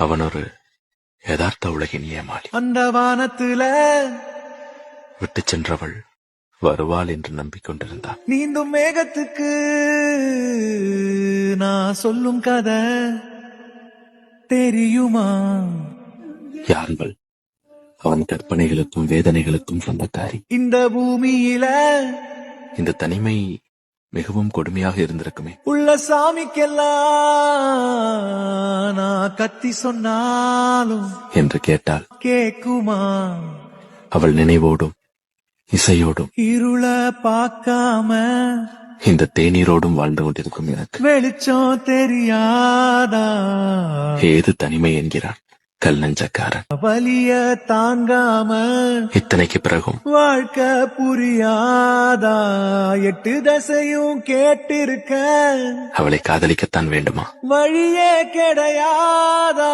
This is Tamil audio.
அவன் ஒரு யதார்த்த உலகின் ஏமாளி. அந்த வானத்துல விட்டு சென்றவள் வருவாள் என்று நம்பிக்கொண்டிருந்தான். நீந்தும் மேகத்துக்கு நான் சொல்லும் கதை தெரியுமா? யாருங்கள் அவன் கற்பனைகளுக்கும் வேதனைகளுக்கும் சொந்தக்காரி. இந்த பூமியில இந்த தனிமை மிகவும் கொடுமையாக இருந்திருக்குமே. உள்ள சாமிக்கெல்லாம் நான் கத்தி சொன்னாலும் என்று கேட்டாள். கேக்குமா? அவள் நினைவோடும் இசையோடும் இருள பார்க்காம இந்த தேநீரோடும் வாழ்ந்து கொண்டிருக்கும் எனக்கு வெளிச்சம் தெரியாதா? ஏது தனிமை என்கிறான் கல் நெஞ்சக்காரன். வலிய தாங்காம இத்தனைக்கு பிறகும் வாழ்க்கை புரியாதா? 8 தசையும் கேட்டிருக்க அவளை காதலிக்கத்தான் வேண்டுமா? வழியே கிடையாதா?